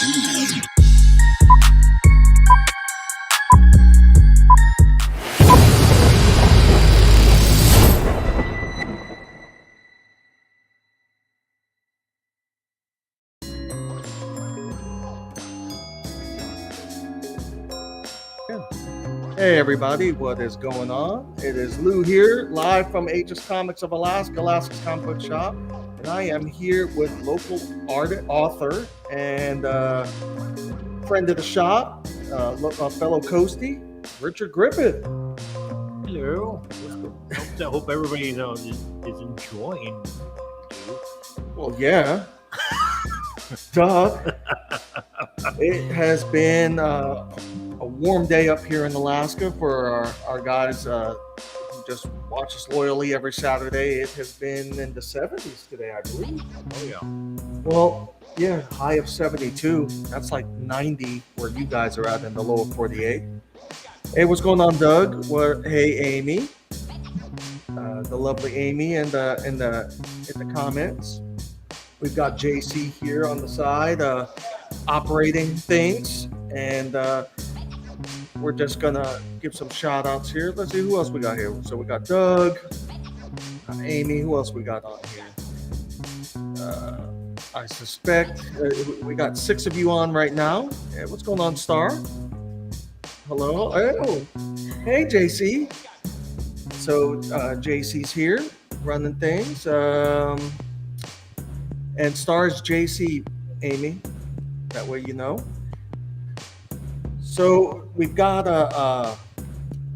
Hey everybody, what is going on? It is Lou here, live from Aegis Comics of Alaska, Alaska's comic book shop, and I am here with local author and friend of the shop, fellow coastie, Richard Griffith. Hello. I hope everybody is enjoying. Well, yeah. Duh. It has been a warm day up here in Alaska for our guys who just watch us loyally every Saturday. It has been in the 70s today, I believe. Oh, yeah. Well, yeah, high of 72. That's like 90 where you guys are at in the lower 48. Hey, what's going on, Doug? Hey, Amy. The lovely Amy in the comments. We've got JC here on the side operating things, and we're just gonna give some shout outs here. Let's see who else we got here. So we got Doug, Amy. Who else we got on here? I suspect we got 6 of you on right now. Hey, what's going on, Star? Hello. Oh, hey, JC. So JC's here running things. And Star's JC, Amy. That way you know. So we've got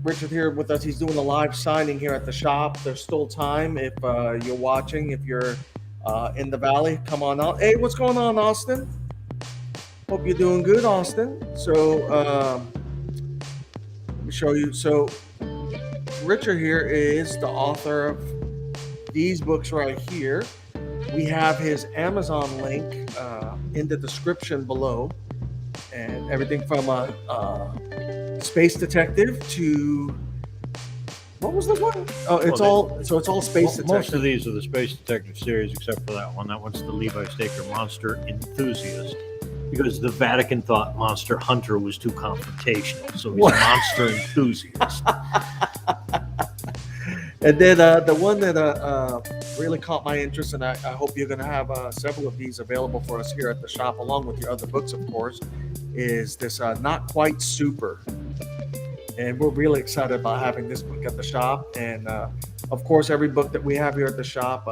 Richard here with us. He's doing a live signing here at the shop. There's still time if you're watching. If you're in the valley, come on out. Hey, what's going on, Austin? Hope you're doing good, Austin. So let me show you. So Richard here is the author of these books right here. We have his Amazon link in the description below, and everything from a space detective to what was the one? Oh, it's all space detective. Most of these are the space detective series, except for that one. That one's the Levi Staker Monster Enthusiast, because the Vatican thought Monster Hunter was too confrontational, so he's a monster enthusiast. And then the one that really caught my interest, and I hope you're going to have several of these available for us here at the shop, along with your other books, of course, is this Not Quite Super. And we're really excited about having this book at the shop. And, of course, every book that we have here at the shop,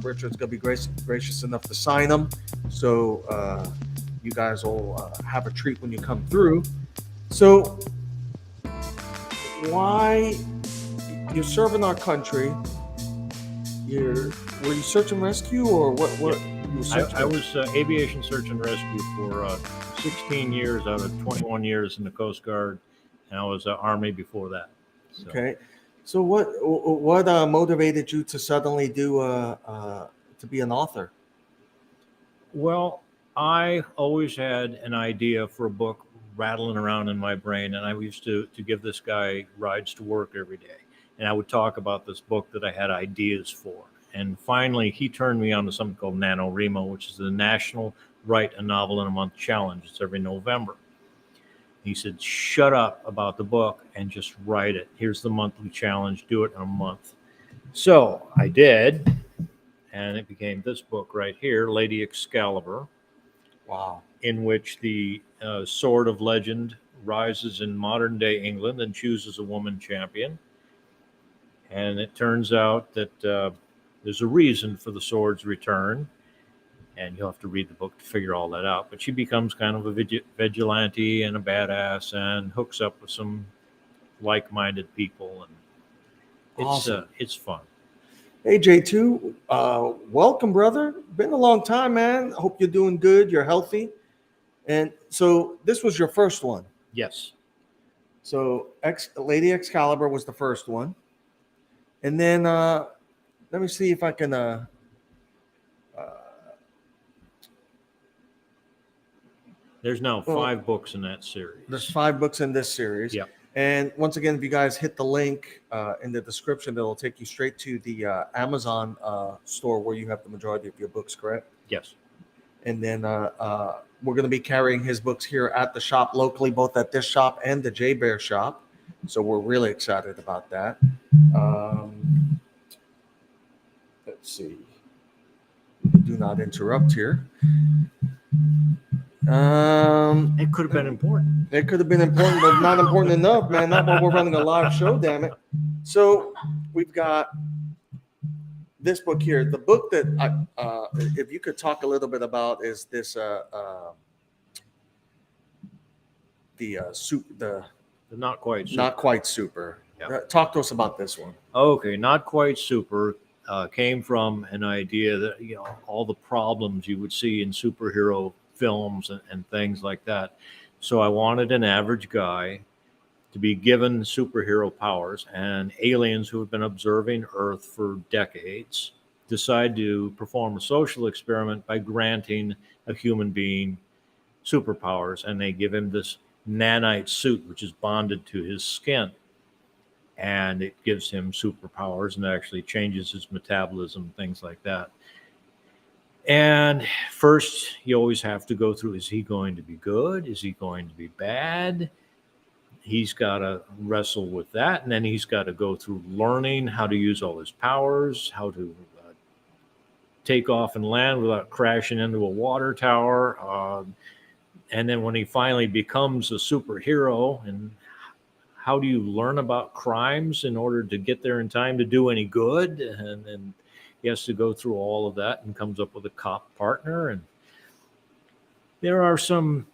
Richard's going to be gracious enough to sign them. So you guys will have a treat when you come through. So why... You're serving our country. Were you search and rescue, or what? I was aviation search and rescue for 16 years out of 21 years in the Coast Guard, and I was Army before that. So. Okay, so what motivated you to suddenly to be an author? Well, I always had an idea for a book rattling around in my brain, and I used to give this guy rides to work every day. And I would talk about this book that I had ideas for. And finally, he turned me on to something called NaNoWriMo, which is the National Write a Novel in a Month Challenge. It's every November. He said, shut up about the book and just write it. Here's the monthly challenge. Do it in a month. So I did. And it became this book right here, Lady Excalibur. Wow. In which the sword of legend rises in modern day England and chooses a woman champion. And it turns out that there's a reason for the sword's return, and you'll have to read the book to figure all that out. But she becomes kind of a vigilante and a badass, and hooks up with some like-minded people, and Awesome. It's fun. Hey J2, welcome, brother. Been a long time, man. Hope you're doing good. You're healthy, and so this was your first one. Yes. So Lady Excalibur was the first one. And then let me see if I can there's now 5 books in that series. There's 5 books in this series. Yeah. And once again, if you guys hit the link in the description, it'll take you straight to the Amazon store where you have the majority of your books, correct? Yes. And then we're going to be carrying his books here at the shop locally, both at this shop and the J Bear shop. So we're really excited about that. Let's see. Do not interrupt here. It could have been important. It could have been important, but not important enough, man. Not while we're running a live show, damn it. So we've got this book here. The book that if you could talk a little bit about, is this the Not Quite Super. Not Quite Super. Yeah. Talk to us about this one. Okay, Not Quite Super came from an idea that, you know, all the problems you would see in superhero films and things like that. So I wanted an average guy to be given superhero powers, and aliens who have been observing Earth for decades decide to perform a social experiment by granting a human being superpowers, and they give him this nanite suit, which is bonded to his skin. And it gives him superpowers and actually changes his metabolism, things like that. And first, you always have to go through, is he going to be good? Is he going to be bad? He's got to wrestle with that. And then he's got to go through learning how to use all his powers, how to take off and land without crashing into a water tower. And then when he finally becomes a superhero, and how do you learn about crimes in order to get there in time to do any good? And he has to go through all of that and comes up with a cop partner. And there are some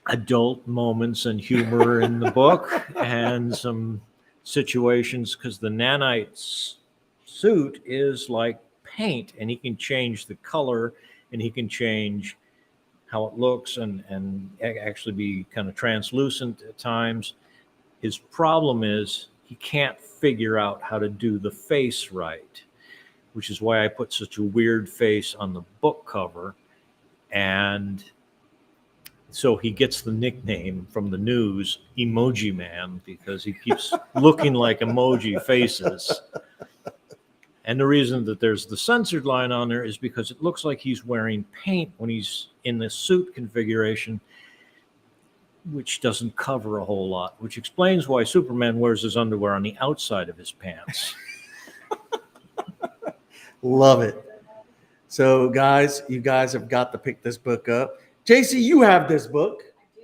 adult moments and humor in the book and some situations, because the nanite suit is like paint, and he can change the color and he can change how it looks and actually be kind of translucent at times. His problem is he can't figure out how to do the face right, which is why I put such a weird face on the book cover. And so he gets the nickname from the news, Emoji Man, because he keeps looking like emoji faces. And the reason that there's the censored line on there is because it looks like he's wearing paint when he's in the suit configuration, which doesn't cover a whole lot, which explains why Superman wears his underwear on the outside of his pants. Love it. So, guys, you guys have got to pick this book up. JC, you have this book. I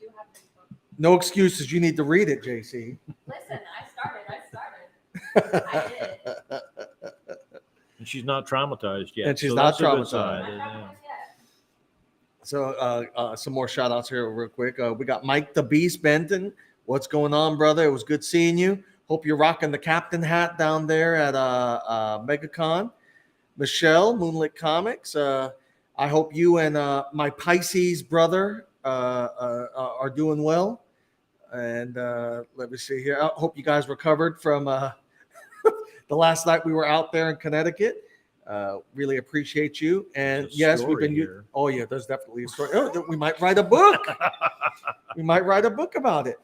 do have this book. No excuses. You need to read it, JC. Listen, I started. I did. And she's not traumatized yet. And she's so not that's a good traumatized. sign. I'm not Yeah. yet. So some more shout outs here real quick. We got Mike the Beast Benton. What's going on, brother? It was good seeing you. Hope you're rocking the captain hat down there at MegaCon. Michelle, Moonlit Comics. I hope you and my Pisces brother are doing well. And let me see here. I hope you guys recovered from the last night we were out there in Connecticut. Really appreciate you. And There's a yes, we've story been. here. Oh yeah, there's definitely a story. Oh, we might write a book. We might write a book about it.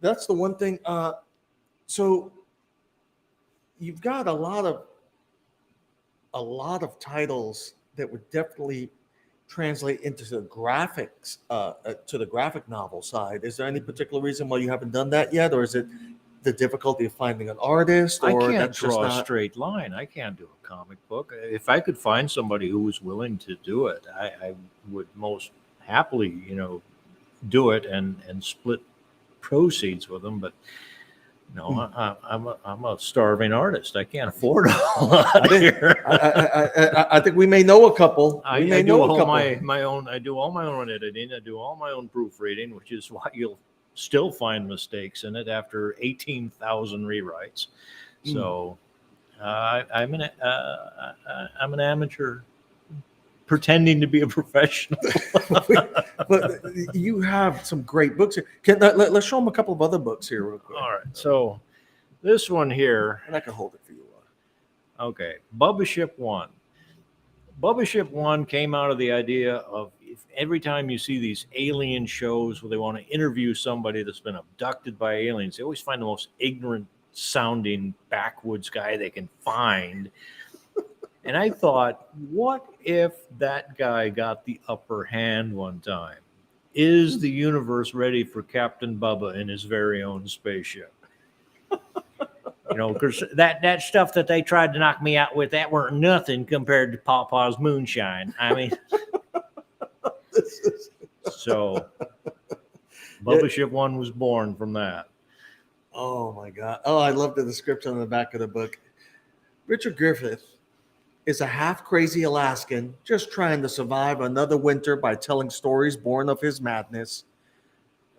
That's the one thing. So you've got a lot of titles that would definitely translate into the graphics, to the graphic novel side. Is there any particular reason why you haven't done that yet, or is it the difficulty of finding an artist? Or I can't that's just draw a not... straight line. I can't do a comic book. If I could find somebody who was willing to do it, I would most happily, do it and split proceeds with them. But no, I'm a starving artist. I can't afford a lot here. I think we may know a couple. I do all my own. I do all my own editing. I do all my own proofreading, which is why you'll still find mistakes in it after 18,000 rewrites. So I'm an amateur pretending to be a professional. But you have some great books here. Let's show them a couple of other books here real quick. All right. So this one here. And I can hold it for you. Okay. Bubba Ship 1. Bubba Ship 1 came out of the idea of, if every time you see these alien shows where they want to interview somebody that's been abducted by aliens, they always find the most ignorant sounding backwoods guy they can find. And I thought, what if that guy got the upper hand one time? Is the universe ready for Captain Bubba in his very own spaceship? Because that stuff that they tried to knock me out with, that weren't nothing compared to Pawpaw's moonshine. I mean, so Bubba Ship 1 was born from that. Oh my God. Oh, I love the description on the back of the book. Richard Griffith is a half crazy Alaskan just trying to survive another winter by telling stories born of his madness.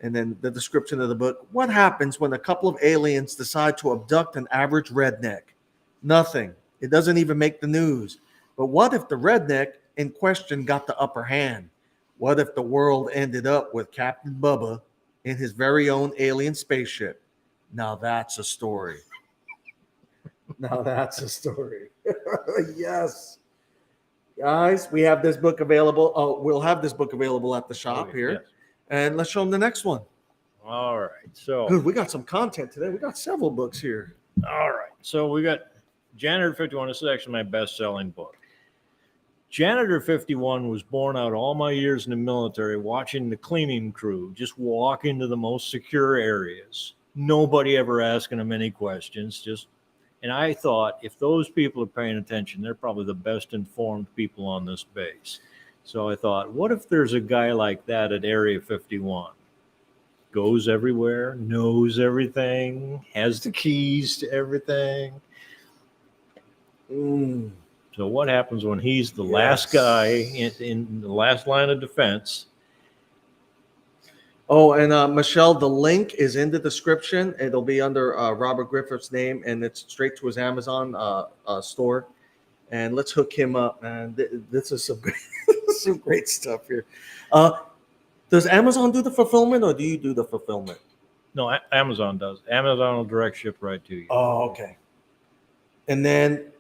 And then the description of the book. What happens when a couple of aliens decide to abduct an average redneck? Nothing. It doesn't even make the news. But what if the redneck in question got the upper hand? What if the world ended up with Captain Bubba in his very own alien spaceship? Now that's a story. Now that's a story. Yes. Guys, we have this book available. Oh, we'll have this book available at the shop here. Yes. And let's show them the next one. All right. So Dude, we got some content today. We got several books here. All right. So we got Janitor 51. This is actually my best-selling book. Janitor 51 was born out all my years in the military watching the cleaning crew just walk into the most secure areas. Nobody ever asking them any questions. And I thought, if those people are paying attention, they're probably the best informed people on this base. So I thought, what if there's a guy like that at Area 51? Goes everywhere, knows everything, has the keys to everything. So what happens when he's the last guy in the last line of defense? Oh, and Michelle, the link is in the description. It'll be under Robert Griffith's name, and it's straight to his Amazon store. And let's hook him up, man. This is some great stuff here. Does Amazon do the fulfillment, or do you do the fulfillment? No, Amazon does. Amazon will direct ship right to you. Oh, okay. And then,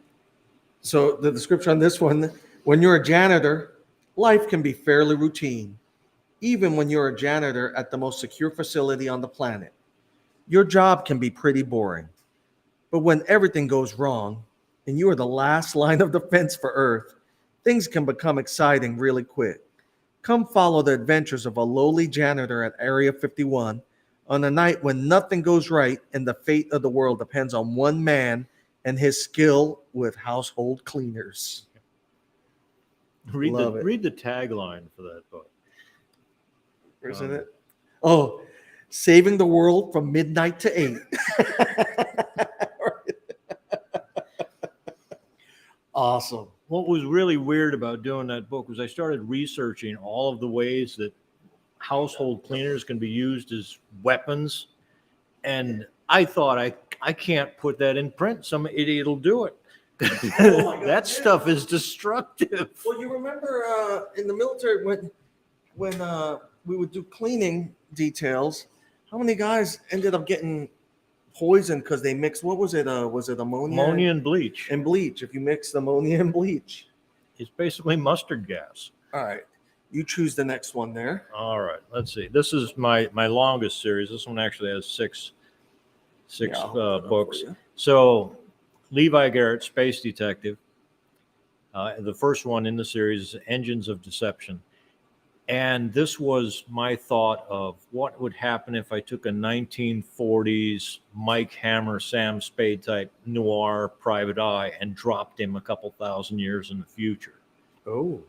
so the description on this one, when you're a janitor, life can be fairly routine, even when you're a janitor at the most secure facility on the planet. Your job can be pretty boring. But when everything goes wrong, and you are the last line of defense for Earth, things can become exciting really quick. Come follow the adventures of a lowly janitor at Area 51 on a night when nothing goes right and the fate of the world depends on one man and his skill with household cleaners. Read the tagline for that book. Isn't it? Oh, saving the world from midnight to 8. Awesome. What was really weird about doing that book was I started researching all of the ways that household cleaners can be used as weapons. And I thought, I can't put that in print. Some idiot will do it. Oh my God, that stuff is destructive. Well, you remember in the military when we would do cleaning details, how many guys ended up getting poisoned because they mixed, what was it? Was it ammonia? Ammonia and bleach. And bleach. If you mix ammonia and bleach. It's basically mustard gas. All right. You choose the next one there. All right. Let's see. This is my longest series. This one actually has six books. So Levi Garrett, Space Detective. The first one in the series is Engines of Deception. And this was my thought of what would happen if I took a 1940s Mike Hammer, Sam Spade type noir private eye and dropped him a couple thousand years in the future. Oh.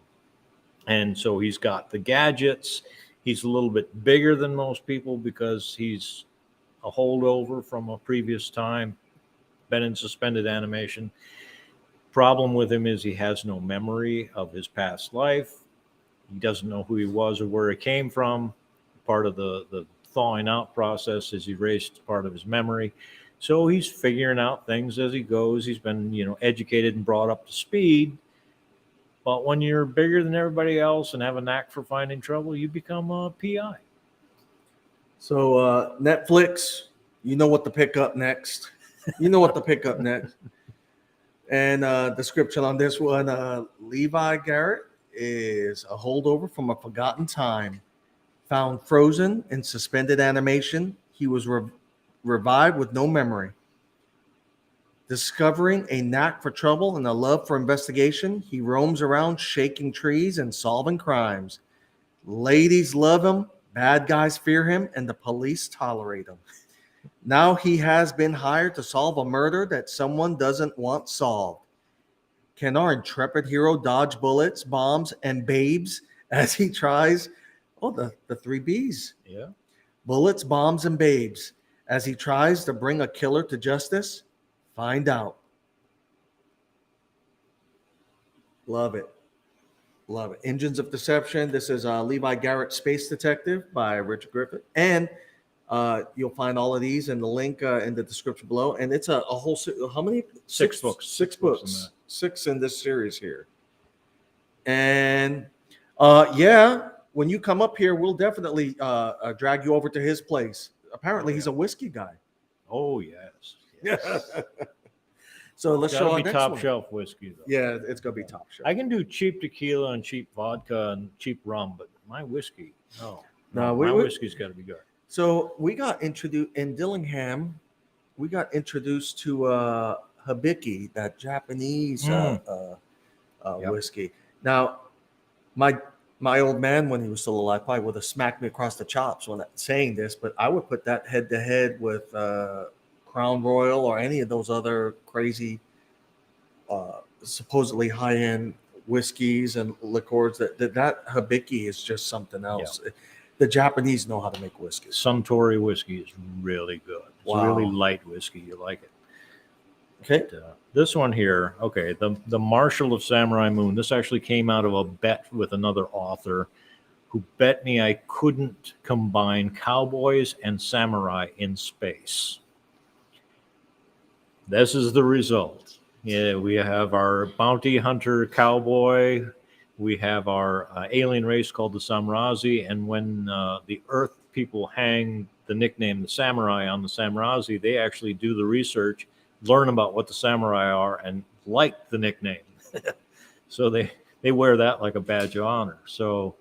And so he's got the gadgets. He's a little bit bigger than most people because he's a holdover from a previous time, been in suspended animation. Problem with him is he has no memory of his past life. He doesn't know who he was or where he came from. Part of the thawing out process is erased part of his memory. So he's figuring out things as he goes. He's been, educated and brought up to speed. But when you're bigger than everybody else and have a knack for finding trouble, you become a PI. So Netflix, you know what to pick up next. And description on this one, Levi Garrett is a holdover from a forgotten time. Found frozen in suspended animation, he was revived with no memory. Discovering a knack for trouble and a love for investigation, he roams around shaking trees and solving crimes. Ladies love him, bad guys fear him, and the police tolerate him. Now he has been hired to solve a murder that someone doesn't want solved. Can our intrepid hero dodge bullets, bombs, and babes as he tries? Oh, the three B's. Yeah. Bullets, bombs, and babes as he tries to bring a killer to justice? Find out. Love it. Love it. Engines of Deception. This is Levi Garrett's Space Detective by Richard Griffith. And you'll find all of these in the link in the description below. And it's a whole, how many? Six books. Six Six books books. in Six in this series here. And yeah, when you come up here, we'll definitely drag you over to his place. Apparently, he's a whiskey guy. Oh, yes. So let's show our be next top one. shelf whiskey, though. Yeah, it's gonna be top shelf. I can do cheap tequila and cheap vodka and cheap rum, but my whiskey, No, my whiskey's got to be good. So we got introduced in Dillingham. We got introduced to Hibiki, that Japanese Yep. whiskey. Now, my old man, when he was still alive, probably would have smacked me across the chops when saying this, but I would put that head to head with Crown Royal or any of those other crazy, supposedly high end whiskeys and liqueurs. That Hibiki is just something else. Yeah. The Japanese know how to make whiskey. Suntory whiskey is really good. It's Wow. really light whiskey. You like it. Okay. But, this one here, okay, the Marshal of Samurai Moon. This actually came out of a bet with another author who bet me I couldn't combine cowboys and samurai in space. This is the result. Yeah, we have our bounty hunter cowboy. We have our alien race called the Samrazi. And when the Earth people hang the nickname the samurai on the Samrazi, they actually do the research, learn about what the samurai are, and like the nickname. So they wear that like a badge of honor. So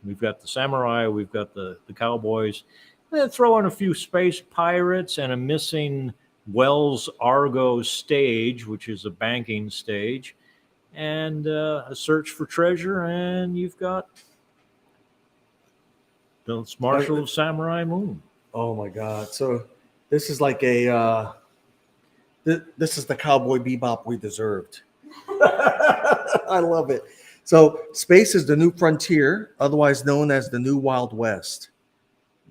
we've got the samurai, we've got the cowboys. Then throw in a few space pirates and a missing Wells Argo stage, which is a banking stage, and a search for treasure, and you've got the Marshal of Samurai Moon. Oh my God! So this is like a this is the Cowboy Bebop we deserved. I love it. So space is the new frontier, otherwise known as the new Wild West.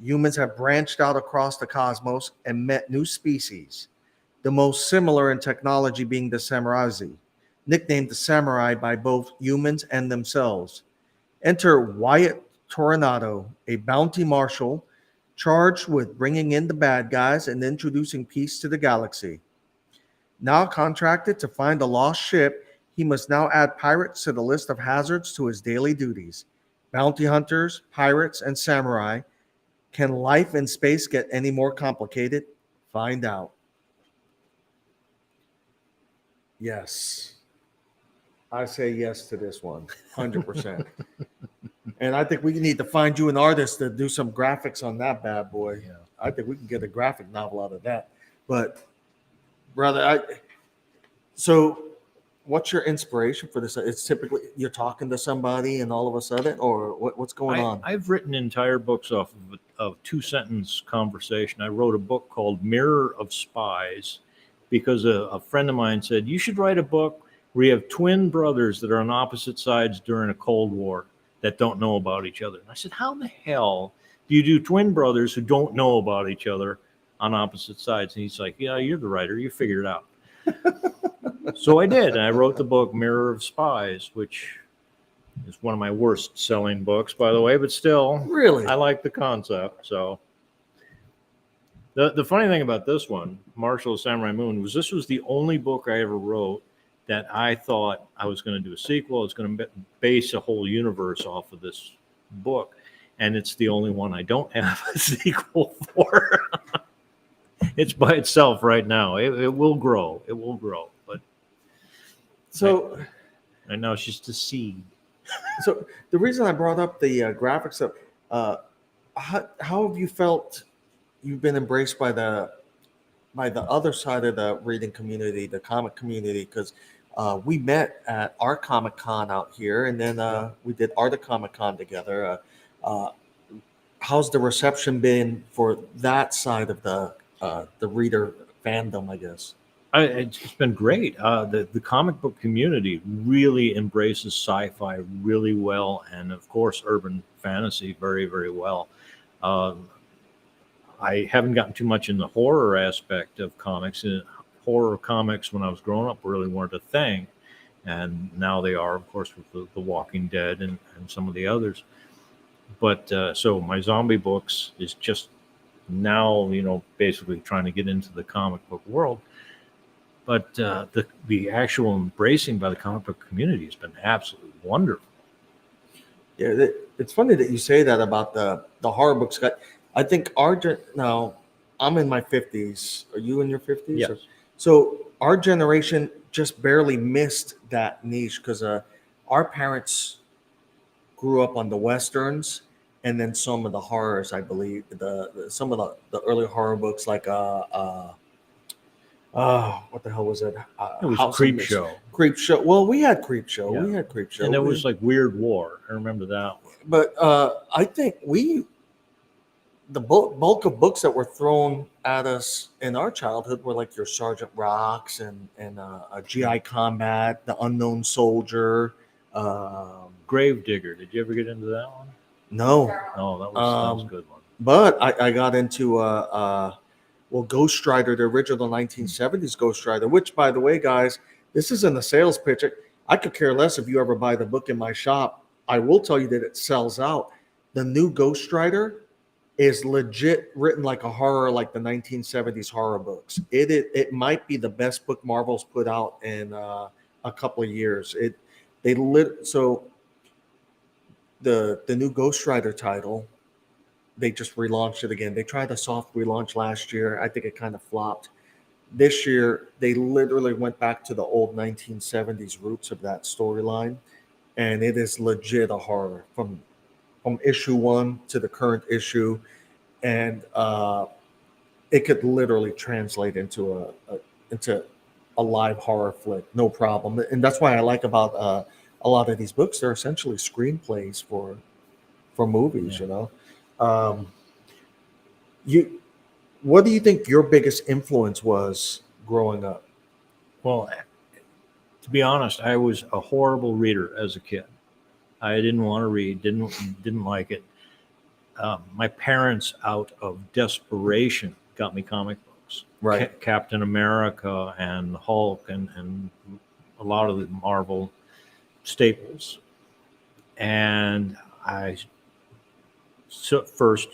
Humans have branched out across the cosmos and met new species, the most similar in technology being the Samurazi, nicknamed the Samurai by both humans and themselves. Enter Wyatt Toronado, a bounty marshal charged with bringing in the bad guys and introducing peace to the galaxy. Now contracted to find a lost ship, he must now add pirates to the list of hazards to his daily duties. Bounty hunters, pirates, and samurai. Can life in space get any more complicated? Find out. Yes. I say yes to this one, 100%. And I think we need to find you an artist to do some graphics on that bad boy. Yeah. I think we can get a graphic novel out of that. But, brother, so what's your inspiration for this? It's typically you're talking to somebody and all of a sudden, or what's going on? I've written entire books off of two-sentence conversation. I wrote a book called Mirror of Spies because a friend of mine said, you should write a book where you have twin brothers that are on opposite sides during a Cold War that don't know about each other. And I said, how the hell do you do twin brothers who don't know about each other on opposite sides? And he's like, yeah, you're the writer. You figure it out. So I did. And I wrote the book Mirror of Spies, which is one of my worst selling books, by the way, but still, Really? I like the concept. So the funny thing about this one, Marshal of Samurai Moon, was this was the only book I ever wrote that I thought I was going to do a sequel. I was going to base a whole universe off of this book. And it's the only one I don't have a sequel for. It's by itself right now. It will grow. It will grow. But So, right now it's just a seed. so the reason I brought up the graphics of how have you felt you've been embraced by the by the other side of the reading community, the comic community, because we met at our Comic Con out here, and then we did Art of Comic Con together. How's the reception been for that side of the reader fandom, I guess? It's been great. The comic book community really embraces sci-fi really well, and of course, urban fantasy very, very well. Um, I haven't gotten too much in the horror aspect of comics. Horror comics, when I was growing up, really weren't a thing, and now they are, of course, with the Walking Dead and some of the others. But so my zombie books is just now, basically trying to get into the comic book world. But the actual embracing by the comic book community has been absolutely wonderful. Yeah, it's funny that you say that about the horror books. I think now I'm in my 50s. Are you in your 50s? Yes. So our generation just barely missed that niche because our parents grew up on the westerns and then some of the horrors. I believe some of the early horror books like what the hell was it? It was House of Creep Mist. Show, Creep Show. Well, we had Creep Show. Yeah. We had Creep Show. and there was like Weird War. I remember that one. But I think the bulk of books that were thrown at us in our childhood were like your Sergeant Rocks and GI Combat, The Unknown Soldier. Gravedigger. Did you ever get into that one? No, Oh, that was a good one. but I got into Ghost Rider, the original 1970s Ghost Rider. Which, by the way, guys, this isn't a sales pitch. I could care less if you ever buy the book in my shop. I will tell you that it sells out. The new Ghost Rider is legit written like a horror, like the 1970s horror books. It might be the best book Marvel's put out in a couple of years. So the new Ghost Rider title, they just relaunched it again. They tried a soft relaunch last year. I think it kind of flopped. This year, they literally went back to the old 1970s roots of that storyline, and it is legit a horror from issue 1 to the current issue, and it could literally translate into a live horror flick, no problem. And that's why I like about a lot of these books. They're essentially screenplays for movies. Yeah. What do you think your biggest influence was growing up? Well, to be honest, I was a horrible reader as a kid. I didn't want to read, didn't like it. My parents, out of desperation, got me comic books. Right. Captain America and Hulk and a lot of the Marvel staples. And at first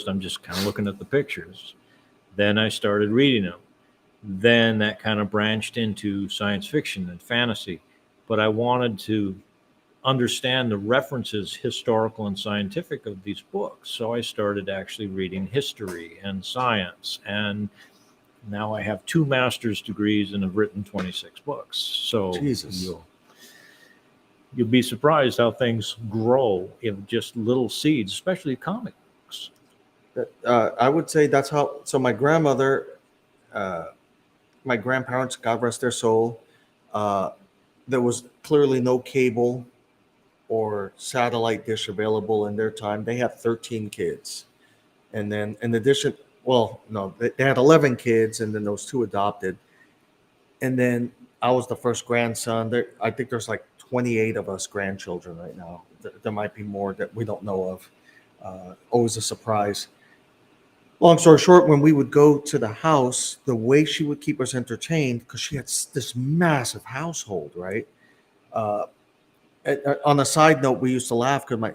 I'm just kind of looking at the pictures. Then I started reading them. Then that kind of branched into science fiction and fantasy. But I wanted to understand the references, historical and scientific, of these books. So I started actually reading history and science. And now I have 2 master's degrees and have written 26 books. So Jesus. You'll be surprised how things grow in just little seeds, especially comic books. I would say that's how. So my grandmother, my grandparents, God rest their soul, there was clearly no cable or satellite dish available in their time. They had 13 kids, and then in addition, well, no, they had 11 kids, and then those 2 adopted, and then I was the first grandson. I think there's like 28 of us grandchildren right now. There might be more that we don't know of. Always a surprise. Long story short, when we would go to the house, the way she would keep us entertained, because she had this massive household, right? On a side note, we used to laugh because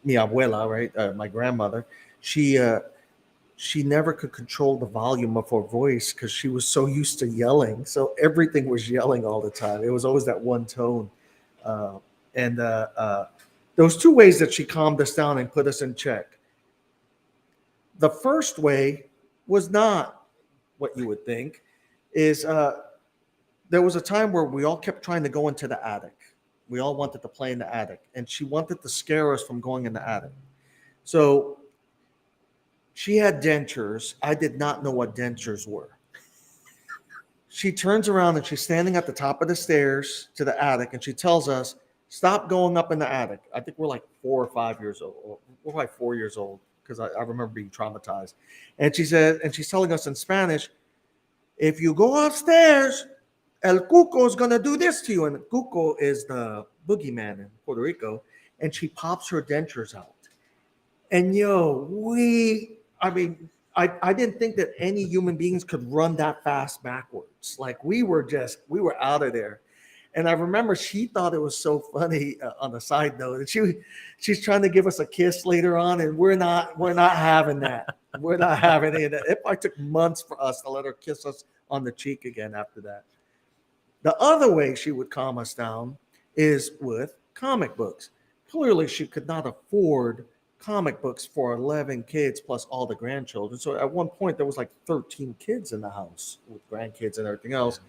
mi abuela, right, my grandmother, she never could control the volume of her voice because she was so used to yelling. So everything was yelling all the time. It was always that one tone. And there was 2 ways that she calmed us down and put us in check. The first way was not what you would think. Is there was a time where we all kept trying to go into the attic. We all wanted to play in the attic, and she wanted to scare us from going in the attic. So she had dentures. I did not know what dentures were. she turns around and she's standing at the top of the stairs to the attic, and she tells us, "Stop going up in the attic." I think we're like 4 or 5 years old. We're like 4 years old because I remember being traumatized. And she said, and she's telling us in Spanish, "If you go upstairs, El Cuco is gonna do this to you." And Cuco is the boogeyman in Puerto Rico, and she pops her dentures out. And I didn't think that any human beings could run that fast backwards. Like we were out of there. And I remember she thought it was so funny on a side note, and she's trying to give us a kiss later on, and we're not having that. We're not having any of that. It probably took months for us to let her kiss us on the cheek again after that. The other way she would calm us down is with comic books. Clearly, she could not afford comic books for 11 kids plus all the grandchildren. So at one point, there was like 13 kids in the house with grandkids and everything else.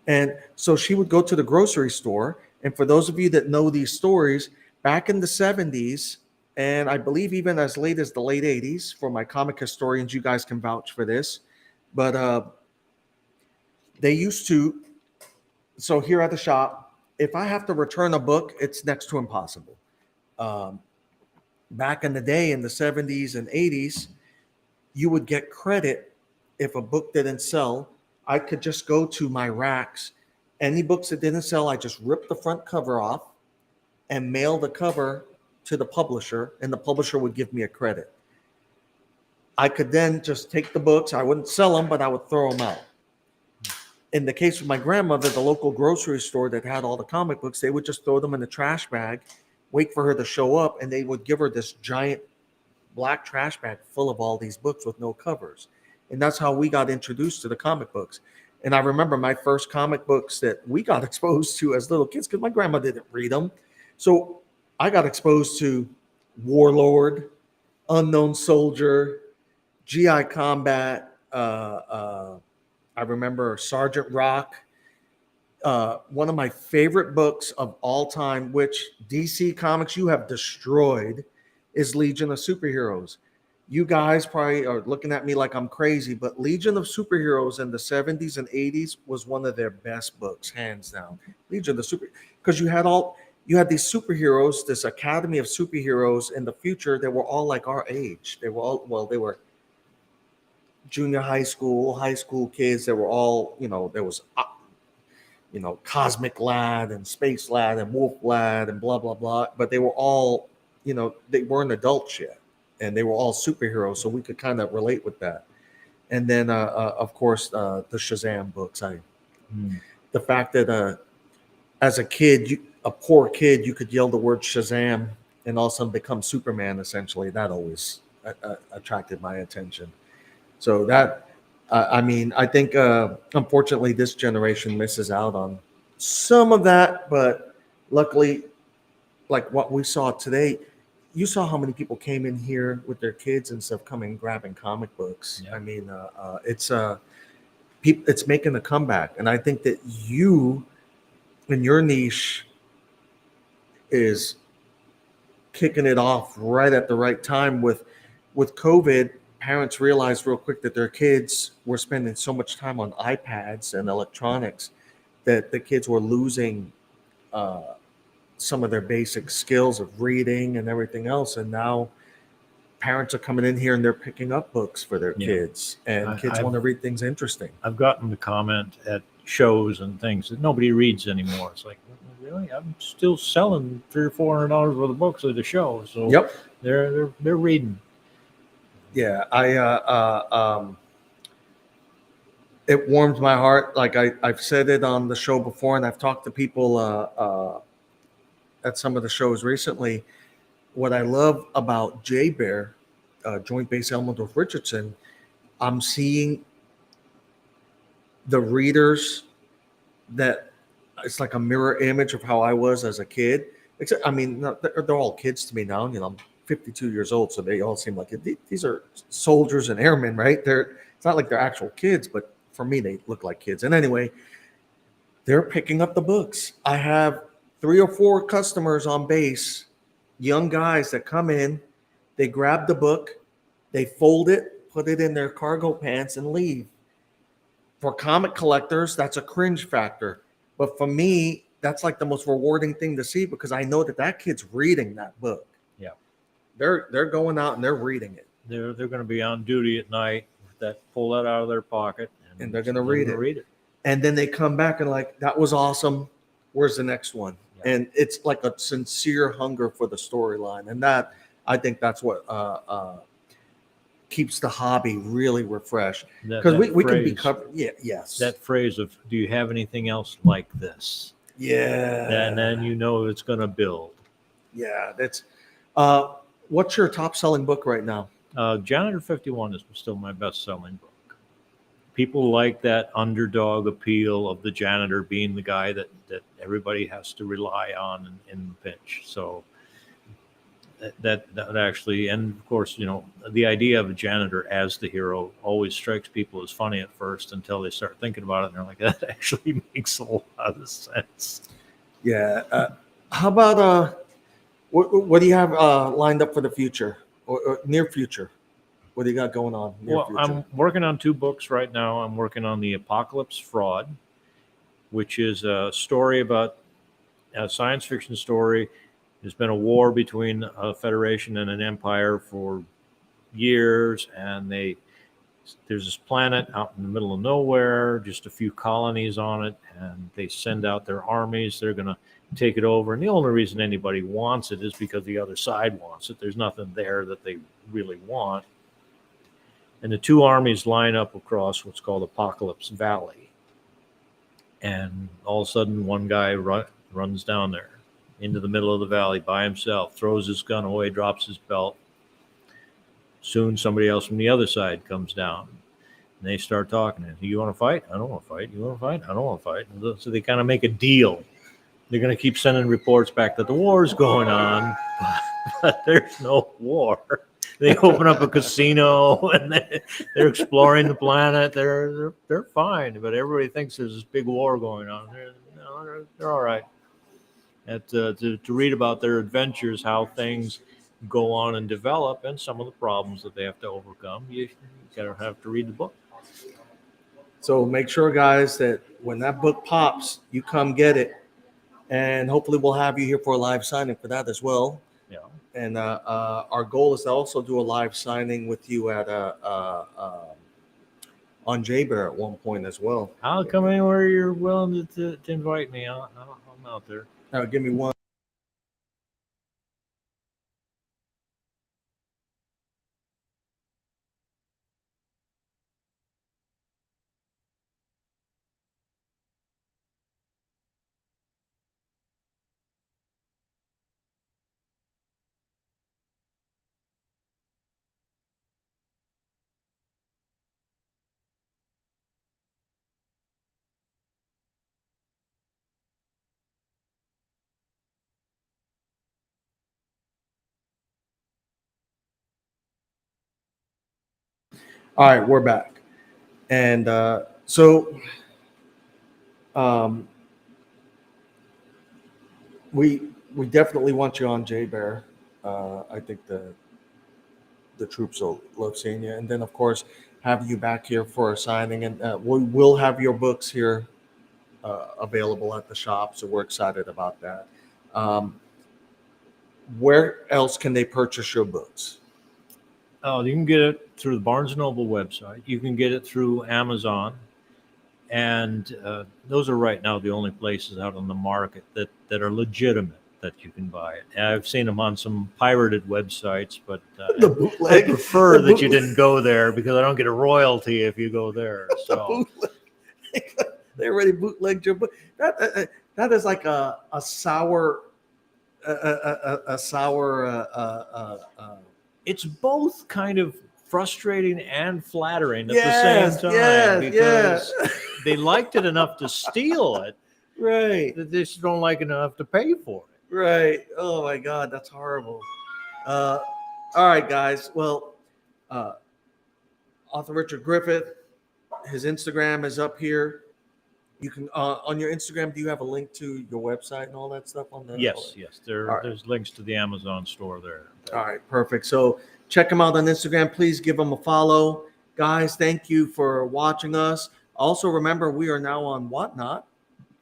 And so she would go to the grocery store. And for those of you that know these stories, back in the 70s, and I believe even as late as the late 80s, for my comic historians, you guys can vouch for this. But they used to, so here at the shop, if I have to return a book, it's next to impossible. Back in the day, in the 70s and 80s, you would get credit if a book didn't sell. I could just go to my racks. Any books that didn't sell, I just ripped the front cover off and mail the cover to the publisher, and the publisher would give me a credit. I could then just take the books. I wouldn't sell them, but I would throw them out. In the case of my grandmother, the local grocery store that had all the comic books, they would just throw them in a trash bag, wait for her to show up, and they would give her this giant black trash bag full of all these books with no covers. And that's how we got introduced to the comic books. And I remember my first comic books that we got exposed to as little kids, because my grandma didn't read them. So I got exposed to Warlord, Unknown Soldier, GI Combat. I remember Sergeant Rock. One of my favorite books of all time, which DC Comics you have destroyed, is Legion of Superheroes. You guys probably are looking at me like I'm crazy, but Legion of Superheroes in the 70s and 80s was one of their best books, hands down. Legion of Super, because you had these superheroes, this academy of superheroes in the future that were all like our age. They were junior high school kids that were all, there was Cosmic Lad and Space Lad and Wolf Lad and blah, blah, blah. But they were all, they weren't adults yet. And they were all superheroes, so we could kind of relate with that. And then, of course, the Shazam books. The fact that as a kid, a poor kid, you could yell the word Shazam and all of a sudden become Superman, essentially. That always attracted my attention. So that, I think, unfortunately, this generation misses out on some of that. But luckily, like what we saw today, you saw how many people came in here with their kids and stuff, coming grabbing comic books. Yeah. It's making a comeback, and I think that you, in your niche, is kicking it off right at the right time. With COVID, parents realized real quick that their kids were spending so much time on iPads and electronics that the kids were losing some of their basic skills of reading and everything else. And now parents are coming in here and they're picking up books for their kids, and kids want to read things interesting. I've gotten the comment at shows and things that nobody reads anymore. It's like, really? I'm still selling $300 or $400 worth of books at the show. So yep, they're reading. Yeah. It warms my heart. Like I've said it on the show before, and I've talked to people at some of the shows recently. What I love about J Bear, Joint Base Elmendorf Richardson, I'm seeing the readers that it's like a mirror image of how I was as a kid. Except, they're all kids to me now. I'm 52 years old, so they all seem like these are soldiers and airmen, right? It's not like they're actual kids, but for me, they look like kids. And anyway, they're picking up the books. I have 3 or 4 customers on base, young guys that come in, they grab the book, they fold it, put it in their cargo pants, and leave. for comic collectors, that's a cringe factor. But for me, that's like the most rewarding thing to see because I know that kid's reading that book. Yeah. They're going out and they're reading it. They're going to be on duty at night. Pull that out of their pocket, And they're going to read it. Read it. And then they come back and like, that was awesome. Where's the next one? Yeah. And it's like a sincere hunger for the storyline. And that, I think that's what keeps the hobby really refreshed. Because we can be covered. Yeah, yes. That phrase of, do you have anything else like this? Yeah. And then you know it's going to build. Yeah. That's, what's your top selling book right now? Janitor 51 is still my best selling book. People like that underdog appeal of the janitor being the guy that everybody has to rely on in the pinch. So that actually, and of course, you know, the idea of a janitor as the hero always strikes people as funny at first until they start thinking about it and they're like, that actually makes a lot of sense. Yeah. How about what do you have lined up for the future or near future? What do you got going on? Well, I'm working on 2 books right now. I'm working on The Apocalypse Fraud, which is a story about a science fiction story. There's been a war between a federation and an empire for years, and there's this planet out in the middle of nowhere, just a few colonies on it, and they send out their armies. They're going to take it over, and the only reason anybody wants it is because the other side wants it. There's nothing there that they really want. And the 2 armies line up across what's called Apocalypse Valley. And all of a sudden, one guy runs down there into the middle of the valley by himself, throws his gun away, drops his belt. Soon, somebody else from the other side comes down. And they start talking. You want to fight? I don't want to fight. You want to fight? I don't want to fight. And so they kind of make a deal. They're going to keep sending reports back that the war is going on, but there's no war. They open up a casino and they're exploring the planet. They're fine, but everybody thinks there's this big war going on. They're all right. To read about their adventures, how things go on and develop, and some of the problems that they have to overcome, you gotta have to read the book. So make sure, guys, that when that book pops, you come get it, and hopefully we'll have you here for a live signing for that as well. Yeah. And our goal is to also do a live signing with you at on J-Bear at one point as well. I'll come anywhere you're willing to invite me. I'm out there. Give me one. All right, we're back. And so we definitely want you on J-Bear. I think the troops will love seeing you. And then, of course, have you back here for a signing. And we will have your books here available at the shop. So we're excited about that. Where else can they purchase your books? Oh, you can get it through the Barnes & Noble website. You can get it through Amazon. And those are right now the only places out on the market that are legitimate that you can buy it. And I've seen them on some pirated websites, but The bootleg. I prefer that you didn't go there because I don't get a royalty if you go there. So They already bootlegged your book. That is like a sour. It's both kind of frustrating and flattering at the same time because they liked it enough to steal it, right? that they just don't like it enough to pay for it. Right. Oh my God, that's horrible. All right, guys. Well, author Richard Griffith, his Instagram is up here. You can on your Instagram. Do you have a link to your website and all that stuff on there? Yes. There's links to the Amazon store there. All right, perfect. So check him out on Instagram. Please give him a follow. Guys, thank you for watching us. Also, remember, we are now on Whatnot.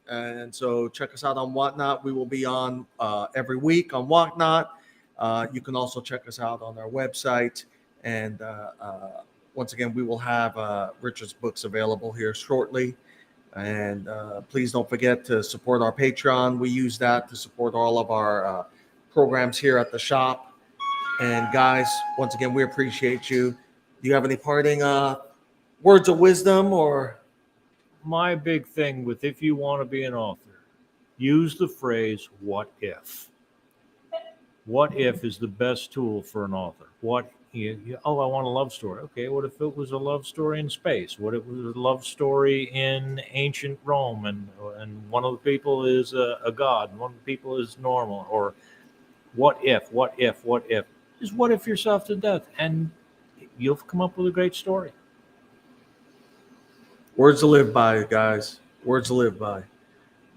And so check us out on Whatnot. We will be on every week on Whatnot. You can also check us out on our website. And once again, we will have Richard's books available here shortly. And please don't forget to support our Patreon. We use that to support all of our programs here at the shop. And guys, once again, we appreciate you. Do you have any parting words of wisdom or? My big thing with if you want to be an author, use the phrase "what if." What if is the best tool for an author. I want a love story. Okay, what if it was a love story in space? What if it was a love story in ancient Rome, and one of the people is a god, and one of the people is normal? Or what if? Just what if yourself to death, and you'll come up with a great story. Words to live by, guys. Words to live by.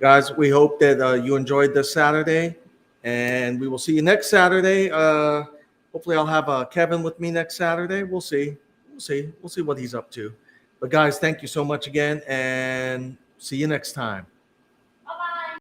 Guys, we hope that you enjoyed this Saturday, and we will see you next Saturday. Hopefully, I'll have Kevin with me next Saturday. We'll see. We'll see what he's up to. But, guys, thank you so much again, and see you next time.